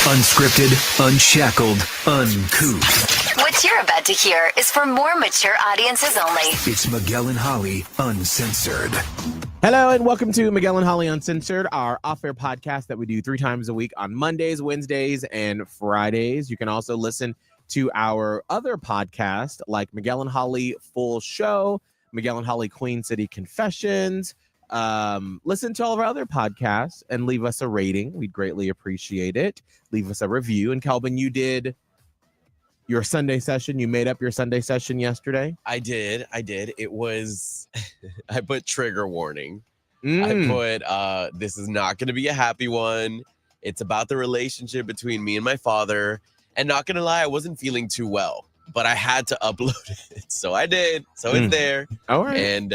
Unscripted, unshackled, uncouth. What you're about to hear is for more mature audiences only. It's Miguel and Holly, Uncensored. Hello and welcome to Miguel and Holly Uncensored, our off-air podcast that we do 3 times a week on Mondays, Wednesdays, and Fridays. You can also listen to our other podcast like Miguel and Holly Full Show, Miguel and Holly Queen City Confessions. Listen to all of our other podcasts and leave us a rating. We'd greatly appreciate it. Leave us a review. And Kelvin, you did your Sunday session. You made up your Sunday session yesterday. I did. It was, I put trigger warning. Mm. I put, this is not going to be a happy one. It's about the relationship between me and my father. And not going to lie, I wasn't feeling too well, but I had to upload it. So I did. So it's there. All right. And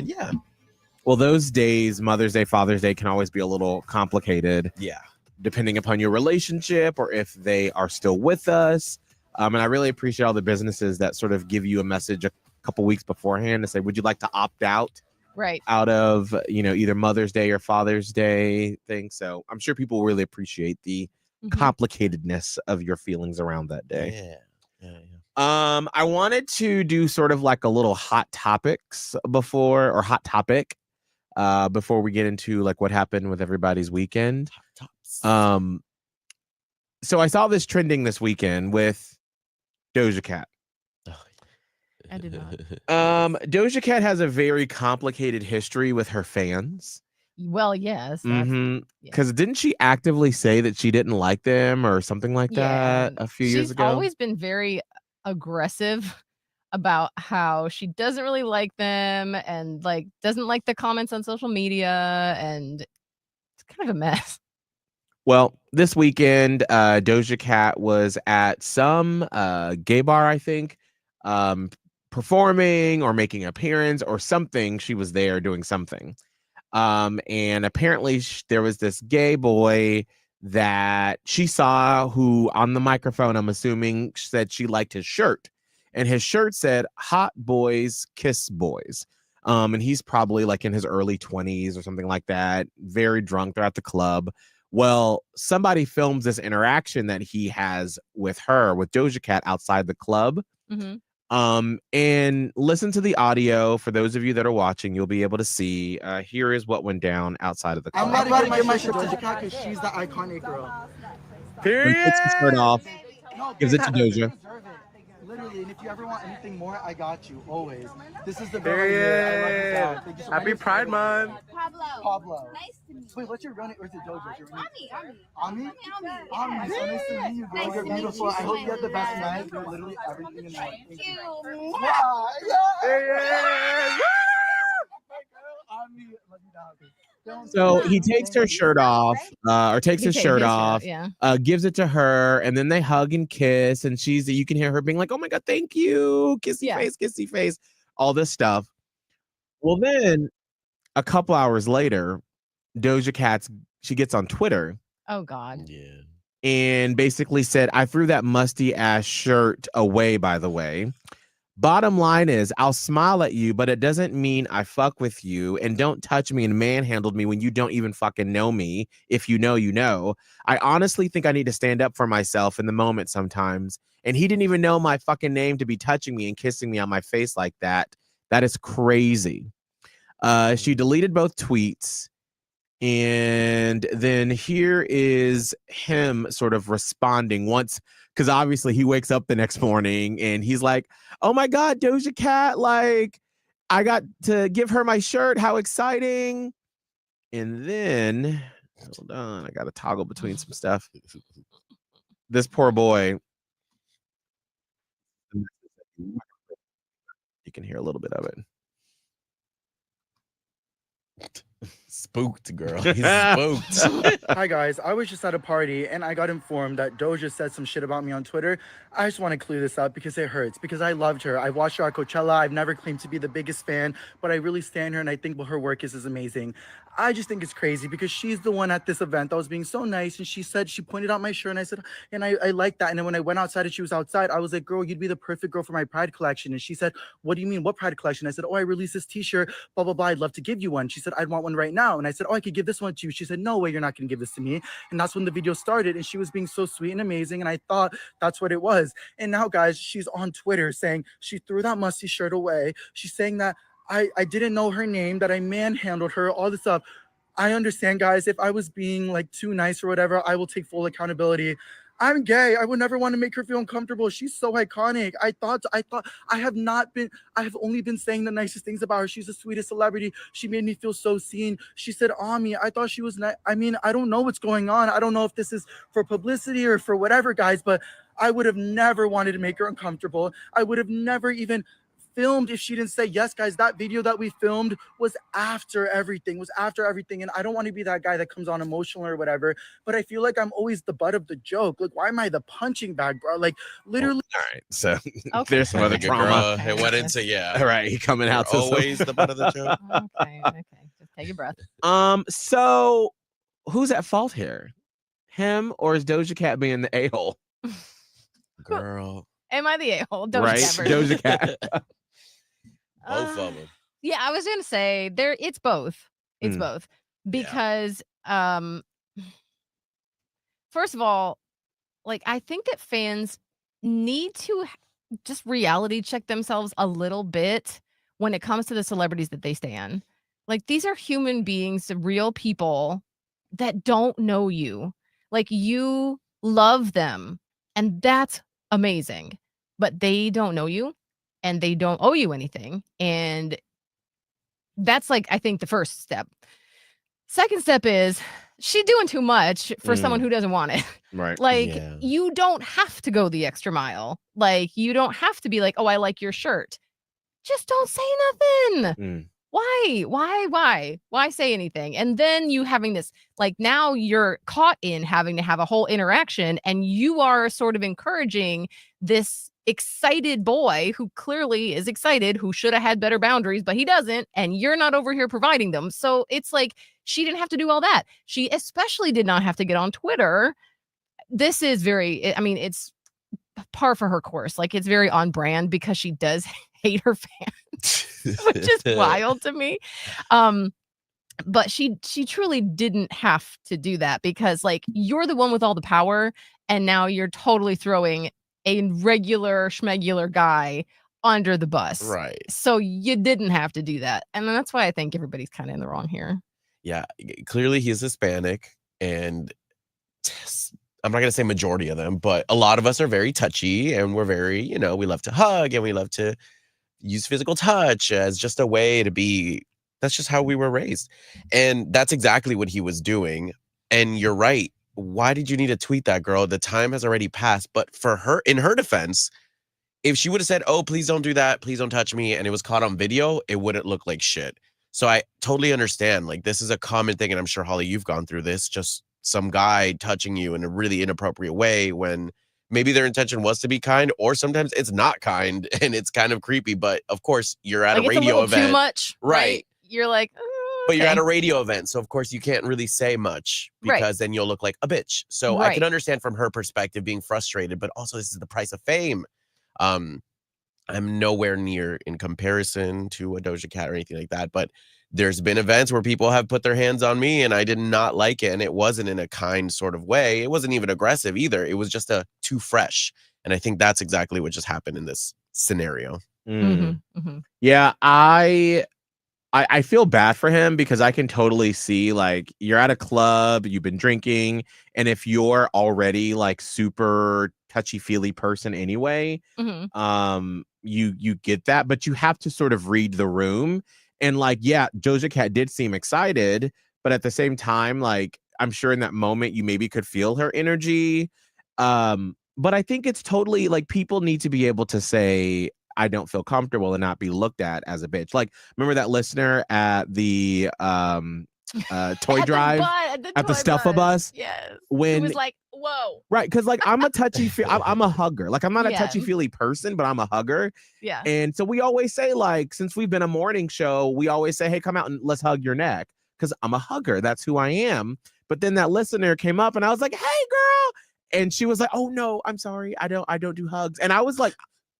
yeah. Well, those days, Mother's Day, Father's Day, can always be a little complicated. Yeah. Depending upon your relationship or if they are still with us. And I really appreciate all the businesses that sort of give you a message a couple weeks beforehand to say, would you like to opt out? Right. Out of, either Mother's Day or Father's Day thing. So I'm sure people really appreciate the complicatedness of your feelings around that day. Yeah. I wanted to do sort of like a little hot topics hot topic before we get into like what happened with everybody's weekend. Hot tops. So I saw this trending this weekend with Doja Cat. I did not. Doja Cat has a very complicated history with her fans. Well, yes. Because didn't she actively say that she didn't like them or something like that a few years ago? She's always been very aggressive about how she doesn't really like them and like doesn't like the comments on social media, and it's kind of a mess. Well, this weekend, Doja Cat was at some gay bar, I think, performing or making an appearance or something. She was there doing something. And apparently there was this gay boy that she saw who on the microphone, I'm assuming, said she liked his shirt. And his shirt said, "Hot boys kiss boys." And he's probably like in his early 20s or something like that. Very drunk. They're at the club. Well, somebody films this interaction that he has with her, with Doja Cat outside the club. And listen to the audio. For those of you that are watching, you'll be able to see. Here is what went down outside of the club. I'm about to get my shirt to Doja Cat because she's the iconic girl. Period. He takes his shirt off, gives it to Doja. Literally, and if you ever want anything more, I got you, always. This is the girl right here. I love you, Thank you so much. Happy Pride Month. Pablo. Nice to meet you. Wait, what's your real name? Or is it Doja? Ami. Ami, so nice to meet you, girl. Nice You're to meet beautiful. you. I hope you have the best night. You're literally everything in life. Thank you. Wow, yeah. Ami, love you down. So he takes her shirt off, takes his shirt off, gives it to her, and then they hug and kiss. And you can hear her being like, "Oh my God, thank you. Kissy face, all this stuff." Well, then a couple hours later, Doja Cat, she gets on Twitter. Oh God. Yeah. And basically said, "I threw that musty ass shirt away, by the way. Bottom line is, I'll smile at you, but it doesn't mean I fuck with you, and don't touch me and manhandle me when you don't even fucking know me. If you know, you know. I honestly think I need to stand up for myself in the moment sometimes. And he didn't even know my fucking name to be touching me and kissing me on my face like that. That is crazy." She deleted both tweets. And then here is him sort of responding once, because obviously he wakes up the next morning and he's like, "Oh my God, Doja Cat, like I got to give her my shirt. How exciting." And then, hold on, I got to toggle between some stuff. This poor boy. You can hear a little bit of it. Spooked, girl. He's spooked. Hi guys, I was just at a party and I got informed that Doja said some shit about me on Twitter. I just want to clear this up because it hurts, because I loved her. I watched her at Coachella. I've never claimed to be the biggest fan, but I really stand her and I think her work is amazing. I just think it's crazy because she's the one at this event that was being so nice, and she pointed out my shirt, and I said, and I like that. And then when I went outside and she was outside, I was like, "Girl, you'd be the perfect girl for my Pride collection." And she said, "What do you mean? What Pride collection?" I said, "Oh, I released this t-shirt, blah, blah, blah. I'd love to give you one." She said, "I'd want one right now." now? And I said, oh, I could give this one to you. She said, no way, you're not going to give this to me. And that's when the video started. And she was being so sweet and amazing. And I thought that's what it was. And now, guys, she's on Twitter saying she threw that musty shirt away. She's saying that I didn't know her name, that I manhandled her, all this stuff. I understand, guys, if I was being like too nice or whatever, I will take full accountability. I'm gay. I would never want to make her feel uncomfortable. She's so iconic. I have only been saying the nicest things about her. She's the sweetest celebrity. She made me feel so seen. She said, Ami, I thought she was nice. I mean, I don't know what's going on. I don't know if this is for publicity or for whatever, guys, but I would have never wanted to make her uncomfortable. I would have never even filmed if she didn't say yes, guys. That video that we filmed was after everything, and I don't want to be that guy that comes on emotional or whatever, but I feel like I'm always the butt of the joke. Like, why am I the punching bag, bro? Like, literally. All right, so Okay. there's some other Good trauma. girl. It went into All right, he coming out to some- always the butt of the joke. Okay. Just take a breath. So who's at fault here? Him or is Doja Cat being the a-hole? Girl, Am I the a-hole? Right, Doja Cat. both of them. Yeah, I was gonna say it's both. It's both. Because first of all, like, I think that fans need to just reality check themselves a little bit when it comes to the celebrities that they stan. Like, these are human beings, real people that don't know you. Like, you love them, and that's amazing. But they don't know you, and they don't owe you anything. And that's, like, I think the first step. Second step is she doing too much for someone who doesn't want it. Right. Like, Yeah. you don't have to go the extra mile. Like, you don't have to be like, oh, I like your shirt. Just don't say nothing. Why say anything? And then you having this, like, now you're caught in having to have a whole interaction, and you are sort of encouraging this excited boy who clearly is excited, who should have had better boundaries, but he doesn't, and you're not over here providing them. So it's like, she didn't have to do all that. She especially did not have to get on Twitter. This is very, I mean, it's par for her course. Like, it's very on brand because she does hate her fans, which is wild to me. But she truly didn't have to do that, because, like, you're the one with all the power, and now you're totally throwing a regular schmegular guy under the bus. Right. So you didn't have to do that. And that's why I think everybody's kind of in the wrong here. Yeah, clearly he's Hispanic, and I'm not going to say majority of them, but a lot of us are very touchy, and we're very, we love to hug, and we love to use physical touch as just a way to be. That's just how we were raised. And that's exactly what he was doing. And you're right. Why did you need to tweet that, girl? The time has already passed. But for her, in her defense, if she would have said, oh, please don't do that, please don't touch me, and it was caught on video, it wouldn't look like shit. So I totally understand. Like, this is a common thing, and I'm sure, Holly, you've gone through this. Just some guy touching you in a really inappropriate way when maybe their intention was to be kind, or sometimes it's not kind and it's kind of creepy. But of course, you're at Like, a it's radio a little event. too much, Right. You're like, But you're okay. at a radio event, so of course you can't really say much, because then you'll look like a bitch. So I can understand from her perspective being frustrated, but also this is the price of fame. I'm nowhere near in comparison to a Doja Cat or anything like that, but there's been events where people have put their hands on me and I did not like it, and it wasn't in a kind sort of way. It wasn't even aggressive either. It was just too fresh, and I think that's exactly what just happened in this scenario. Yeah, I feel bad for him, because I can totally see, like, you're at a club, you've been drinking, and if you're already like super touchy-feely person anyway, you get that, but you have to sort of read the room. And, like, yeah, Doja Cat did seem excited, but at the same time, like, I'm sure in that moment you maybe could feel her energy. But I think it's totally, like, people need to be able to say, I don't feel comfortable, and not be looked at as a bitch. Like, remember that listener at the toy drive at the Stuffa-Bus? Yes. When it was like, whoa. Right, because, like, I'm a I'm a hugger. Like, I'm not a touchy-feely person, but I'm a hugger. Yeah. And so we always say, like, since we've been a morning show, we always say, hey, come out and let's hug your neck, because I'm a hugger. That's who I am. But then that listener came up and I was like, hey, girl. And she was like, oh, no, I'm sorry. I don't do hugs. And I was like,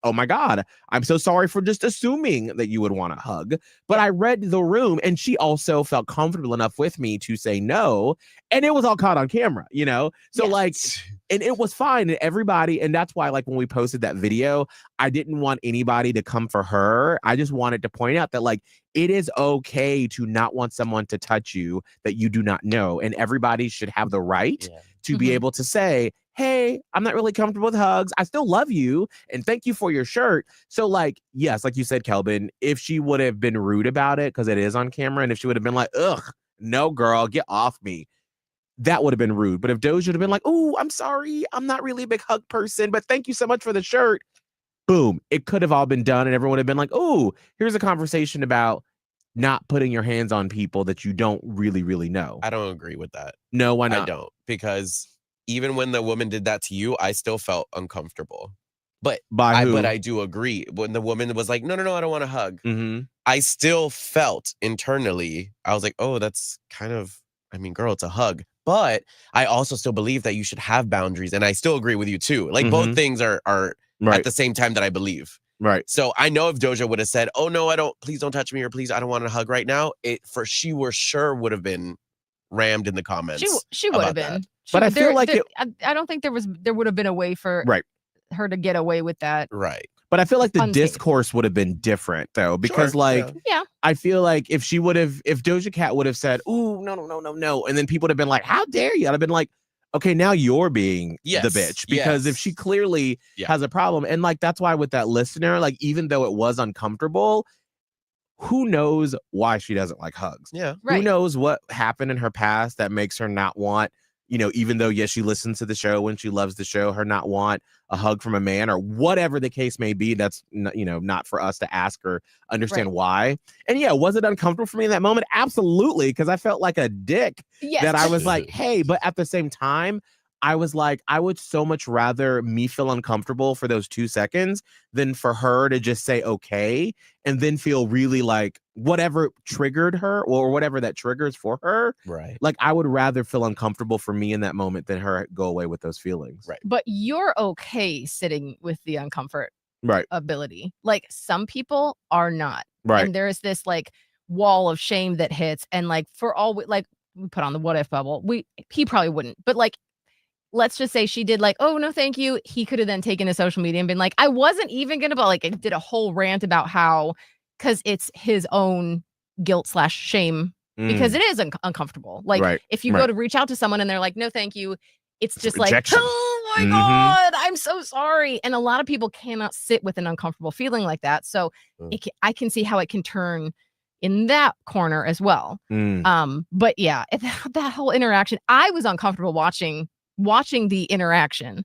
oh my God, I'm so sorry for just assuming that you would want a hug. But I read the room and she also felt comfortable enough with me to say no. And it was all caught on camera, you know? So like, and it was fine. And everybody, and that's why like when we posted that video, I didn't want anybody to come for her. I just wanted to point out that like, it is okay to not want someone to touch you that you do not know. And everybody should have the right to be able to say, hey, I'm not really comfortable with hugs. I still love you. And thank you for your shirt. So like, yes, like you said, Kelvin, if she would have been rude about it, because it is on camera, and if she would have been like, ugh, no, girl, get off me, that would have been rude. But if Doja would have been like, oh, I'm sorry, I'm not really a big hug person, but thank you so much for the shirt. Boom. It could have all been done. And everyone would have been like, oh, here's a conversation about not putting your hands on people that you don't really, really know. I don't agree with that. No, why not? I don't. Because even when the woman did that to you, I still felt uncomfortable. But I do agree. When the woman was like, no, I don't want a hug. I still felt internally, I was like, oh, that's kind of, I mean, girl, it's a hug. But I also still believe that you should have boundaries. And I still agree with you too. Like both things are at the same time that I believe. Right. So I know if Doja would have said, oh, no, please don't touch me, or please, I don't want a hug right now, she were sure would have been rammed in the comments. She would have been. But I feel like I don't think there would have been a way for her to get away with that. Right. But I feel like the Unsafe. discourse would have been different though, because I feel like if Doja Cat would have said, ooh, no. And then people would have been like, how dare you? I'd have been like, okay, now you're being the bitch, because if she clearly has a problem, and like, that's why with that listener, like, even though it was uncomfortable, who knows why she doesn't like hugs? Yeah. Right. Who knows what happened in her past that makes her not want, you know, even though, yes, she listens to the show and she loves the show, her not want a hug from a man or whatever the case may be. That's, not for us to ask or understand why. And yeah, was it uncomfortable for me in that moment? Absolutely. Because I felt like a dick that I was like, hey, but at the same time, I was like, I would so much rather me feel uncomfortable for those 2 seconds than for her to just say, okay, and then feel really like whatever triggered her or whatever that triggers for her. Right. Like, I would rather feel uncomfortable for me in that moment than her go away with those feelings. Right. But you're okay sitting with the uncomfort ability. Like, some people are not. Right. And there's this like wall of shame that hits. And like, for all we put on the what if bubble, he probably wouldn't. But like, let's just say she did like, oh, no, thank you. He could have then taken to social media and been like, I wasn't even going to, but like, it did a whole rant about how, because it's his own guilt/shame, because it is uncomfortable. Like, if you go to reach out to someone and they're like, no, thank you, it's just rejection. like, oh my God, I'm so sorry. And a lot of people cannot sit with an uncomfortable feeling like that. So I can see how it can turn in that corner as well. But yeah, that whole interaction, I was uncomfortable watching the interaction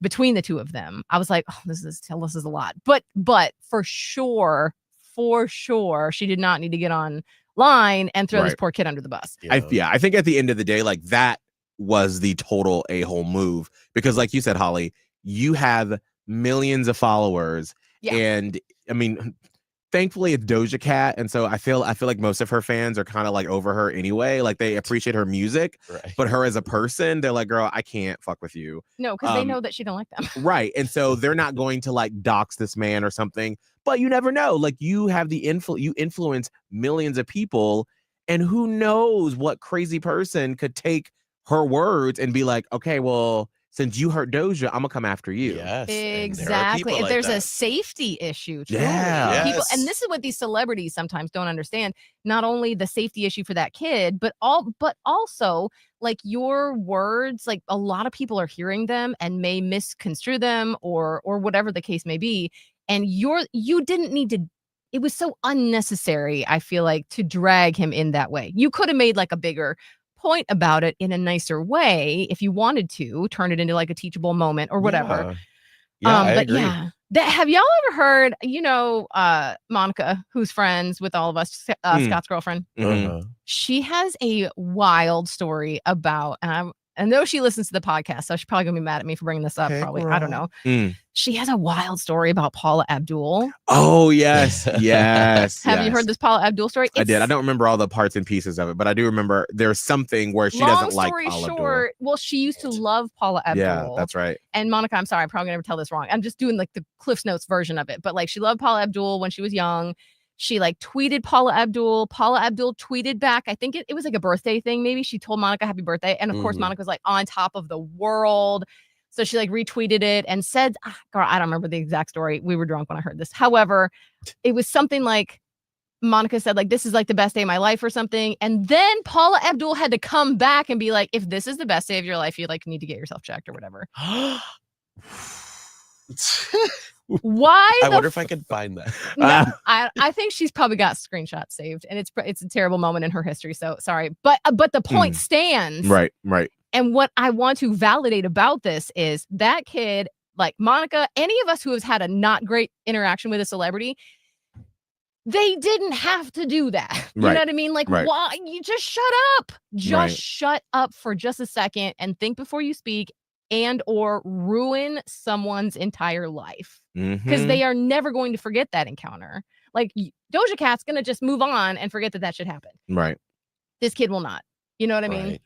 between the two of them. I was like, oh, this is a lot. But for sure, she did not need to get online and throw this poor kid under the bus. I think at the end of the day, like, that was the total a-hole move, because like you said, Holly, you have millions of followers, and I mean, thankfully it's Doja Cat, and so I feel like most of her fans are kind of like over her anyway. Like, they appreciate her music, but her as a person, they're like, girl, I can't fuck with you. No, because they know that she don't like them. Right. And so they're not going to like dox this man or something. But you never know. Like, you have you influence millions of people, and who knows what crazy person could take her words and be like, okay, well, since you hurt Doja, I'm gonna come after you. Yes, exactly. And there's a safety issue. Truly. Yeah. People, and this is what these celebrities sometimes don't understand. Not only the safety issue for that kid, but also like your words. Like, a lot of people are hearing them and may misconstrue them or whatever the case may be. And you didn't need to. It was so unnecessary, I feel like, to drag him in that way. You could have made like a bigger point about it in a nicer way if you wanted to turn it into like a teachable moment or whatever. I but agree. have y'all ever heard, Monica, who's friends with all of us, Scott's girlfriend? Mm-hmm. She has a wild story about, and I know she listens to the podcast, so she's probably gonna be mad at me for bringing this up. Hey, Probably, I don't girl. know. She has a wild story about Paula Abdul. Oh yes, yes. Have you heard this Paula Abdul story? I did. I don't remember all the parts and pieces of it, but I do remember there's something where she doesn't like Paula Abdul. Well, she used to love Paula Abdul. Yeah, that's right. And Monica, I'm sorry, I'm probably gonna tell this wrong. I'm just doing like the Cliff's Notes version of it, but like she loved Paula Abdul when she was young. She like tweeted Paula Abdul. Paula Abdul tweeted back. I think it was like a birthday thing. Maybe she told Monica happy birthday. And of course, Monica was like on top of the world. So she like retweeted it and said, girl, I don't remember the exact story. We were drunk when I heard this. However, it was something like Monica said, like, this is like the best day of my life or something. And then Paula Abdul had to come back and be like, if this is the best day of your life, you like need to get yourself checked or whatever. Why? I wonder if I could find that. No, I think she's probably got screenshots saved, and it's a terrible moment in her history. So sorry, but the point stands. Right. And what I want to validate about this is that kid, like Monica, any of us who has had a not great interaction with a celebrity, they didn't have to do that. You know what I mean? Like, why? You just shut up. Just shut up for just a second and think before you speak. And or ruin someone's entire life because they are never going to forget that encounter. Like Doja Cat's gonna just move on and forget that shit happened. Right. This kid will not. You know what I mean?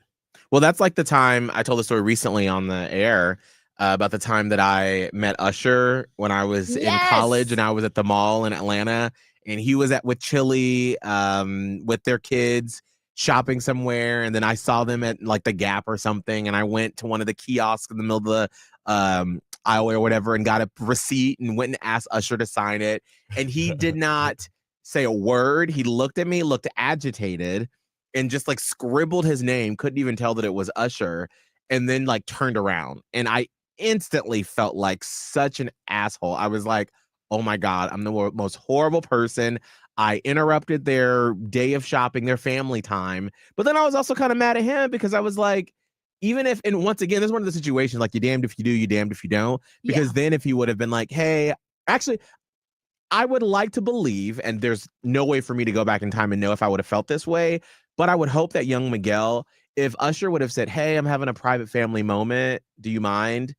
Well, that's like the time I told the story recently on the air about the time that I met Usher when I was in college and I was at the mall in Atlanta and he was with Chili with their kids shopping somewhere, and then I saw them at like the Gap or something, and I went to one of the kiosks in the middle of the aisle or whatever and got a receipt and went and asked Usher to sign it, and he did not say a word. He looked at me, looked agitated, and just like scribbled his name, couldn't even tell that it was Usher, and then like turned around, and I instantly felt like such an asshole. I was like, oh my God, I'm the most horrible person. I interrupted their day of shopping, their family time. But then I was also kind of mad at him because I was like, even if, and once again, this is one of the situations like, you're damned if you do, you're damned if you don't. Because then if he would have been like, hey, actually, I would like to believe, and there's no way for me to go back in time and know if I would have felt this way, but I would hope that young Miguel, if Usher would have said, hey, I'm having a private family moment, do you mind?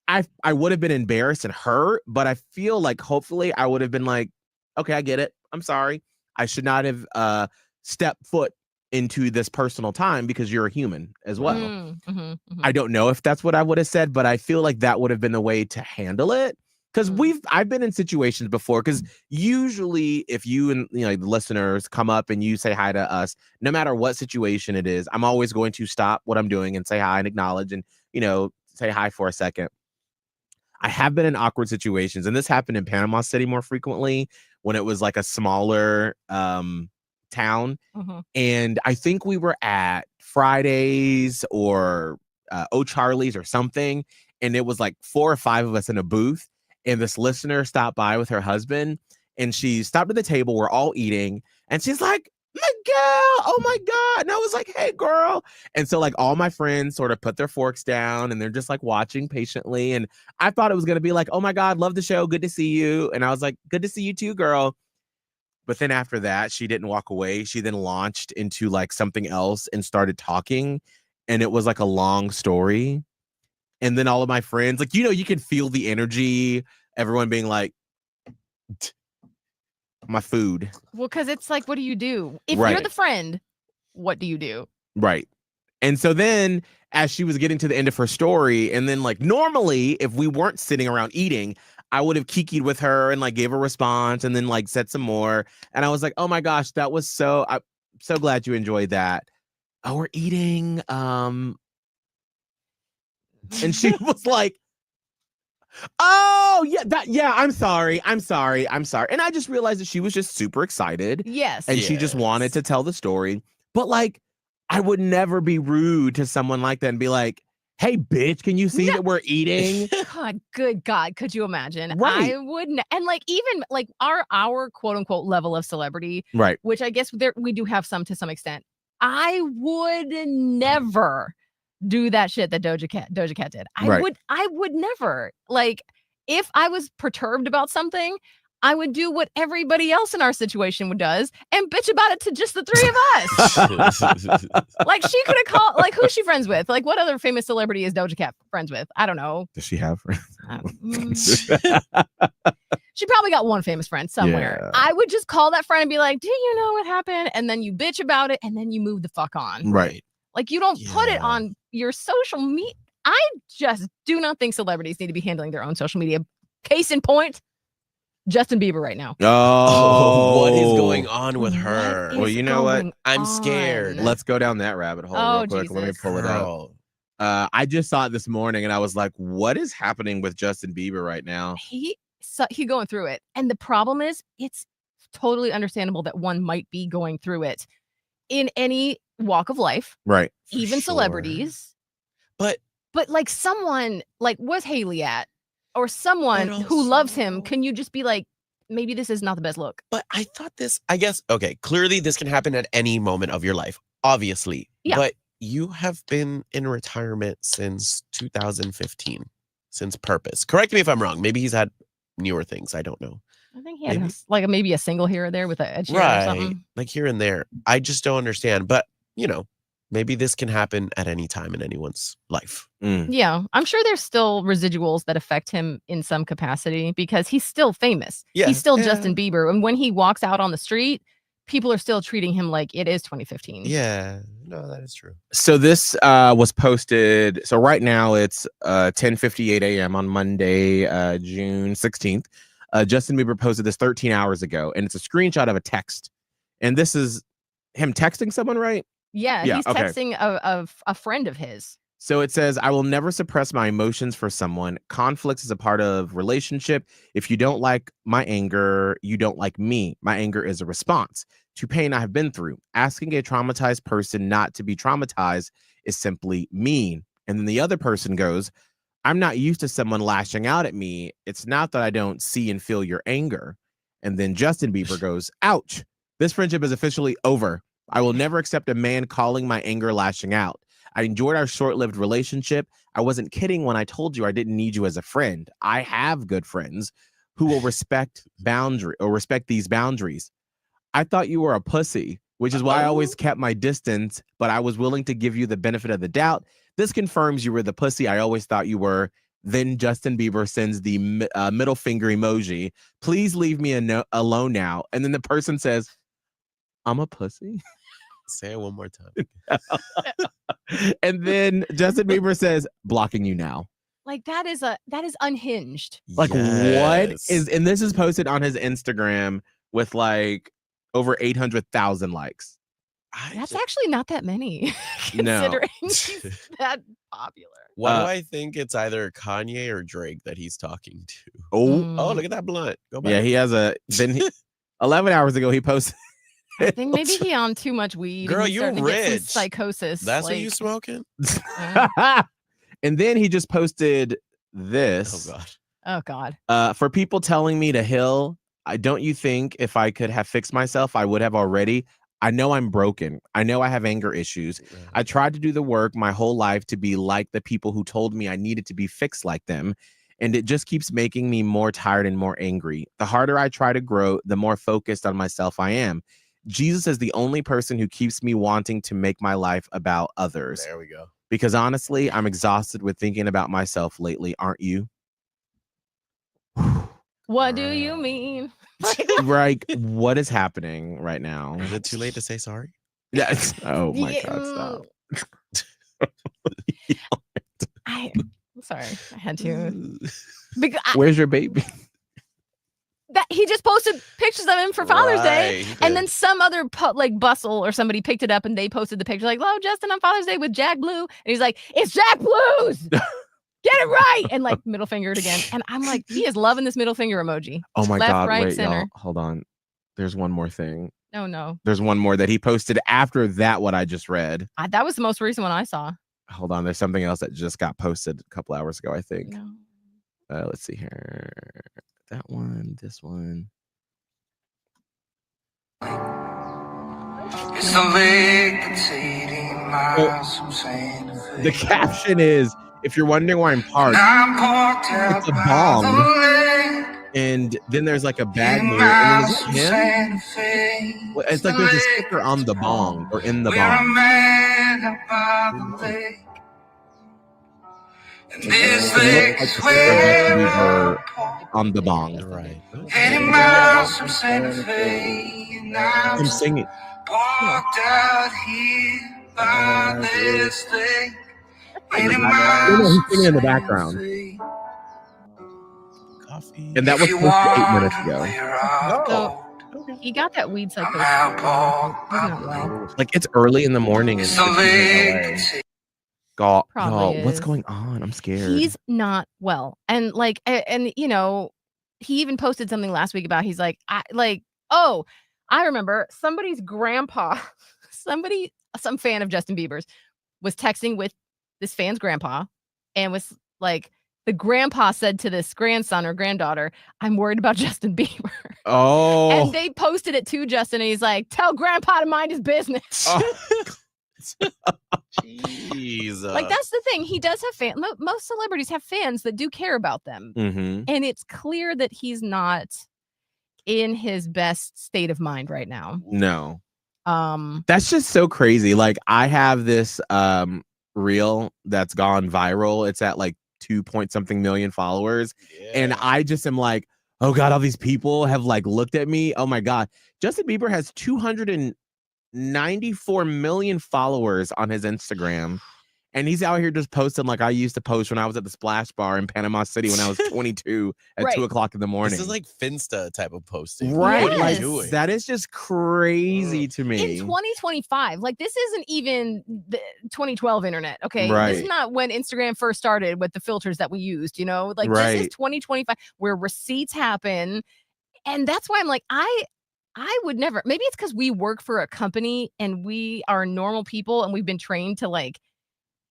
I would have been embarrassed and hurt, but I feel like hopefully I would have been like, okay, I get it. I'm sorry. I should not have stepped foot into this personal time because you're a human as well. I don't know if that's what I would have said, but I feel like that would have been the way to handle it. Because I've been in situations before, because usually if you and the listeners come up and you say hi to us, no matter what situation it is, I'm always going to stop what I'm doing and say hi and acknowledge and, say hi for a second. I have been in awkward situations, and this happened in Panama City more frequently when it was like a smaller town. And I think we were at Fridays or O'Charlie's or something. And it was like 4 or 5 of us in a booth. And this listener stopped by with her husband, and she stopped at the table. We're all eating. And she's like, Miguel, oh my God. And I was like, hey, girl. And so like all my friends sort of put their forks down and they're just like watching patiently. And I thought it was going to be like, oh my God, love the show. Good to see you. And I was like, good to see you too, girl. But then after that, she didn't walk away. She then launched into like something else and started talking. And it was like a long story. And then all of my friends, like, you can feel the energy, everyone being like, my food. Well, because it's like, what do you do? If you're the friend, what do you do? Right. And so then as she was getting to the end of her story, and then like normally if we weren't sitting around eating, I would have kikied with her and like gave a response and then like said some more. And I was like, oh my gosh, that was I'm so glad you enjoyed that. Oh, we're eating. And she was like, oh yeah, I'm sorry. And I just realized that she was just super excited. Yes. And she just wanted to tell the story. But like, I would never be rude to someone like that and be like, hey bitch, can you see that we're eating? God, good God, could you imagine? Right. I wouldn't. And like, even like our quote unquote level of celebrity, right, which I guess we do have some to some extent. I would never do that shit that Doja Cat did. I would never. Like, if I was perturbed about something, I would do what everybody else in our situation does and bitch about it to just the three of us. Like, she could have called, like, who's she friends with? Like, what other famous celebrity is Doja Cat friends with? I don't know. Does she have friends? She probably got one famous friend somewhere. Yeah. I would just call that friend and be like, do you know what happened? And then you bitch about it and then you move the fuck on. Right. Like, you don't put it Yeah. on your social media. I just do not think celebrities need to be handling their own social media. Case in point, Justin Bieber right now. Oh, what is going on with What her? is Well, you know what? going I'm scared. on? Let's go down that rabbit hole Oh, real quick. Let me Jesus. pull it up. Girl. I just saw it this morning and I was like, what is happening with Justin Bieber right now? He going through it. And the problem is, it's totally understandable that one might be going through it in any walk of life, Right. even sure. celebrities. But like someone, like, where's Haley at? Or someone But who loves him. also- Can you just be like, maybe this is not the best look? But I thought this, I guess, okay, clearly this can happen at any moment of your life, obviously. Yeah. But you have been in retirement since 2015, since Purpose. Correct me if I'm wrong. Maybe he's had newer things. I don't know. I think he had Maybe. like maybe a single here or there with a Ed Sheeran or Right. something. Like here and there. I just don't understand. But, you know, maybe this can happen at any time in anyone's life. Yeah, I'm sure there's still residuals that affect him in some capacity because he's still famous. Yeah, He's still yeah. Justin Bieber. And when he walks out on the street, people are still treating him like it is 2015. Yeah. No, that is true. So this was posted. So right now it's 10:58 a.m. on Monday, June 16th. Justin Bieber posted this 13 hours ago, and it's a screenshot of a text. And this is him texting someone, right? Yeah, Yeah, he's okay. texting a friend of his. So it says, I will never suppress my emotions for someone. Conflict is a part of relationship. If you don't like my anger, you don't like me. My anger is a response to pain I have been through. Asking a traumatized person not to be traumatized is simply mean. And then the other person goes, I'm not used to someone lashing out at me. It's not that I don't see and feel your anger. And then Justin Bieber goes, ouch. This friendship is officially over. I will never accept a man calling my anger lashing out. I enjoyed our short-lived relationship. I wasn't kidding when I told you I didn't need you as a friend. I have good friends who will respect these boundaries. I thought you were a pussy, which is why I always kept my distance, but I was willing to give you the benefit of the doubt. This confirms you were the pussy I always thought you were. Then Justin Bieber sends the middle finger emoji. Please leave me alone now. And then the person says, I'm a pussy. Say it one more time. And then Justin Bieber says, blocking you now. Like that is unhinged. Like what Yes. is, and this is posted on his Instagram with like over 800,000 likes. That's actually not that many, No. considering he's that popular. Why do I think it's either Kanye or Drake that he's talking to? Oh, Oh, look at that blunt. Go back. yeah, he has a, then he, 11 hours ago, he posted. I think maybe he on too much weed. Girl, and he's you're starting to get some rich. psychosis. That's what like, you smoking? And then he just posted this. Oh, God. Oh God. For people telling me to heal, don't you think if I could have fixed myself, I would have already? I know I'm broken. I know I have anger issues. I tried to do the work my whole life to be like the people who told me I needed to be fixed like them. And it just keeps making me more tired and more angry. The harder I try to grow, the more focused on myself I am. Jesus is the only person who keeps me wanting to make my life about others. There we go. Because honestly, I'm exhausted with thinking about myself lately. Aren't you? What do you mean? Like, what is happening right now? Is it too late to say sorry? Yeah. Oh my Yeah, God, stop. I'm sorry, I had to. Because Where's your baby? that he just posted pictures of him for Father's Day, Right, he and did. then some other like bustle or somebody picked it up and they posted the picture like, "Hello, Justin on Father's Day with Jack Blue," and he's like, "It's Jack Blue's." Get it right, and like middle fingered again, and I'm like, he is loving this middle finger emoji. Oh my Left, God. right, Wait, center. y'all. Hold on. There's one more thing. No, There's one more that he posted after that, what I just read. that was the most recent one I saw. Hold on. There's something else that just got posted a couple hours ago, I think. No. Let's see here. That one, this one. It's a lake that's 18 miles from Santa Fe. The caption is, if you're wondering why I'm parched, I'm parked out It's a by bomb. the lake. And then there's like a bad mood. And is that him? Well, it's like there's a sticker on the bong or in the bong. And It this looks like lake's the sticker of Justin where Bieber on the bong. Right. 80 miles from Santa Fe, and I'm I'm singing. parked out here by this lake. 80 You know, miles he's from singing in the Santa background. Fe. Coffee. And that was If you supposed to be 8 wonder minutes ago. where I So go, he got that weed I'm psychosis. out He's walk not by well. the lake. Like it's early in the morning in It's a 15 lake. LA. Y'all, Probably what's is. going on? I'm scared. He's not well. And like, and you know, he even posted something last week about, he's like, I remember somebody's grandpa, some fan of Justin Bieber's was texting with this fan's grandpa and was like, the grandpa said to this grandson or granddaughter, I'm worried about Justin Bieber. Oh. And they posted it to Justin and he's like, tell grandpa to mind his business. Oh. Jeez. Like, that's the thing. He does have fans. Most celebrities have fans that do care about them. Mm-hmm. And it's clear that he's not in his best state of mind right now. No. That's just so crazy. Like, I have this reel that's gone viral. It's at like 2-point-something million followers. And I just am like, oh God, all these people have like looked at me. Oh my God. Justin Bieber has 294 million followers on his Instagram. And he's out here just posting like I used to post when I was at the Splash Bar in Panama City when I was 22 at Right. 2 o'clock in the morning. This is like Finsta type of posting. Right. What are Yes. you doing? That is just crazy to me. In 2025, like, this isn't even the 2012 internet, okay? This Right. is not when Instagram first started with the filters that we used, you know? Like, this is Right. 2025 where receipts happen. And that's why I'm like, I would never, maybe it's because we work for a company and we are normal people and we've been trained to like,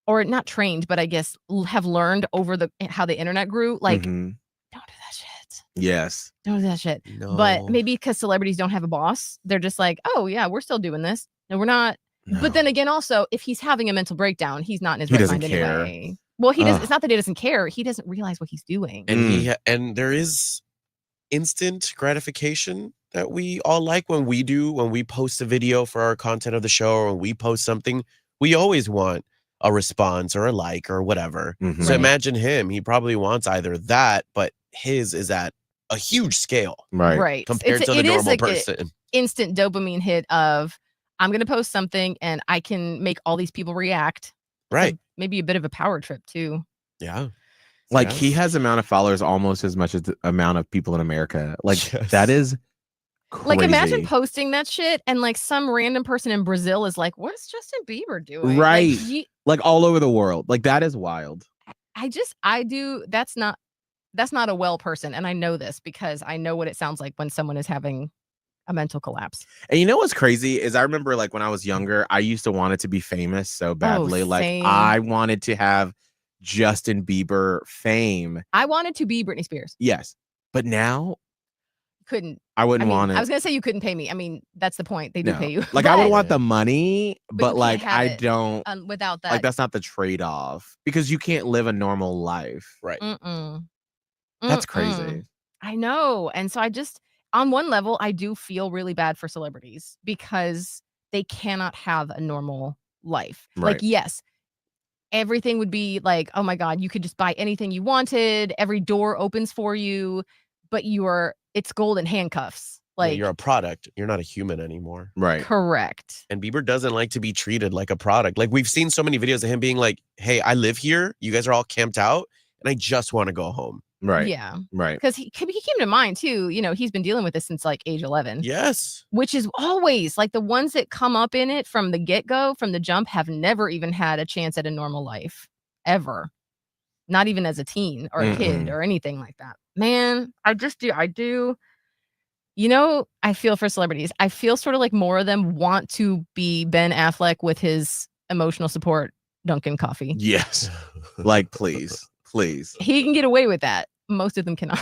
or not trained, but I guess have learned over how the internet grew. Like, Mhm. don't do that shit. Yes. Don't do that shit. No. But maybe because celebrities don't have a boss, they're just like, oh yeah, we're still doing this. No, we're not. No. But then again, also, if he's having a mental breakdown, he's not in his He right doesn't mind care. anyway. Well, he does. Ugh. It's not that he doesn't care. He doesn't realize what he's doing. And and there is instant gratification that we all like when we post a video for our content of the show, or when we post something, we always want a response or a like or whatever. Mhm. So Right. imagine him. He probably wants either that, but his is at a huge scale Right. compared to the It is normal like a person. instant dopamine hit of, I'm going to post something and I can make all these people react. So Right. maybe a bit of a power trip too. Yeah. Like Yes. he has amount of followers almost as much as the amount of people in America. Like Yes. that is crazy. Like, imagine posting that shit and like some random person in Brazil is like, what's Justin Bieber doing? Right. Like, like all over the world. Like that is wild. that's not a well person. And I know this because I know what it sounds like when someone is having a mental collapse. And you know what's crazy is I remember like when I was younger, I used to want it to be famous so badly. Like same. I wanted to have Justin Bieber fame. I wanted to be Britney Spears. Yes. But now Couldn't. I wouldn't want it. I was gonna say you couldn't pay me. I mean, that's the point. They do No. pay you. Like I would But, want the money, But you but can't like have I it don't without that. like that's not the trade-off because you can't live a normal life. Right. Mm-mm. That's Mm-mm. crazy. I know. And so I just, on one level, I do feel really bad for celebrities because they cannot have a normal life. Like, Right. yes, everything would be like, oh my God, you could just buy anything you wanted. Every door opens for you, but it's golden handcuffs. Yeah, Like, you're a product. You're not a human anymore. Right. correct. And Bieber doesn't like to be treated like a product. Like we've seen so many videos of him being like, hey, I live here. You guys are all camped out and I just want to go home. Right. Yeah. Right. Because he came to mind too. You know, he's been dealing with this since like age 11. Yes. Which is always like the ones that come up in it from the get-go, from the jump, have never even had a chance at a normal life ever. Not even as a teen or a kid or anything like that. Man, I do. You know, I feel for celebrities. I feel sort of like more of them want to be Ben Affleck with his emotional support Dunkin' coffee. Yes. Like please. Please. He can get away with that. Most of them cannot.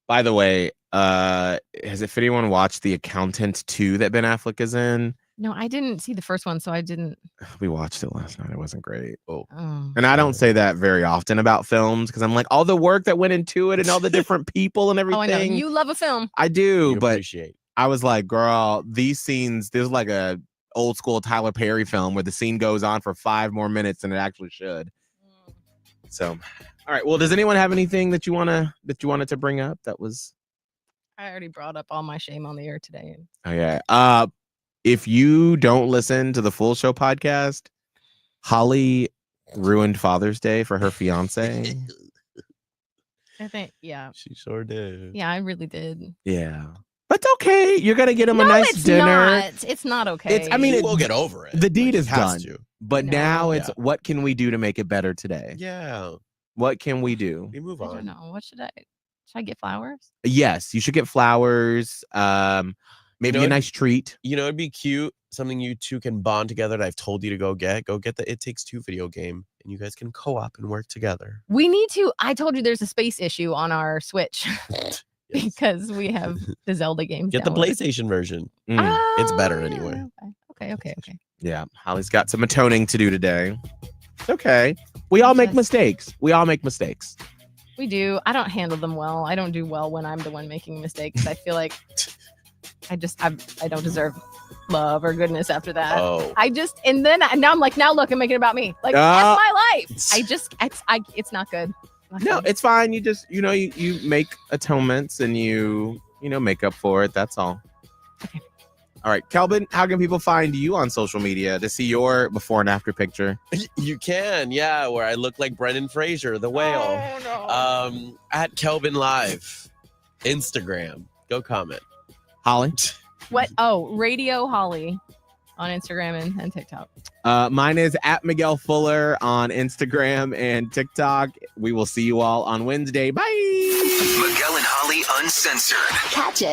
By the way, has if anyone watched The Accountant 2 that Ben Affleck is in? No, I didn't see the first one, so I didn't. We watched it last night. It wasn't great. Oh. And I don't say that very often about films because I'm like, all the work that went into it and all the different people and everything. Oh, I know. You love a film. I do, You but appreciate. I was like, girl, these scenes, there's like a old school Tyler Perry film where the scene goes on for 5 more minutes than it actually should. So, all right. Well, does anyone have anything that you wanted to bring up that was? I already brought up all my shame on the air today. Oh yeah. If you don't listen to the full show podcast, Holly ruined Father's Day for her fiance. I think, yeah. She sure did. Yeah, I really did. Yeah. But it's okay. You're going to get him a No, nice it's dinner. not. It's not okay. We'll get over it. The deed Like, is he has done. to. But No. now it's Yeah. what can we do to make it better today? Yeah. What can we do? We move I don't on. know. What should I get flowers? Yes, you should get flowers. Maybe know, a nice treat. You know, it'd be cute. Something you two can bond together that I've told you to go get. Go get the It Takes Two video game, and you guys can co-op and work together. We need to. I told you there's a space issue on our Switch Yes. because we have the Zelda games. Get the downloaded. PlayStation version. Mm, It's better Ah, anyway. Okay. yeah, Holly's got some atoning to do today. Okay. We all make Yes. mistakes. We all make mistakes. We do. I don't handle them well. I don't do well when I'm the one making mistakes. I feel like I don't deserve love or goodness after that. Oh. And now I'm like, now look, I'm making it about me. Like that's my life. It's not good. Not No, good. it's fine. You just, you make atonements and you make up for it. That's all. Okay. All right, Kelvin, how can people find you on social media to see your before and after picture? You can, yeah, where I look like Brendan Fraser, the whale. Oh, no. At Kelvin Live, Instagram. Go comment. Holly? What? Oh, Radio Holly on Instagram and TikTok. Mine is at Miguel Fuller on Instagram and TikTok. We will see you all on Wednesday. Bye. Miguel and Holly Uncensored. Catch it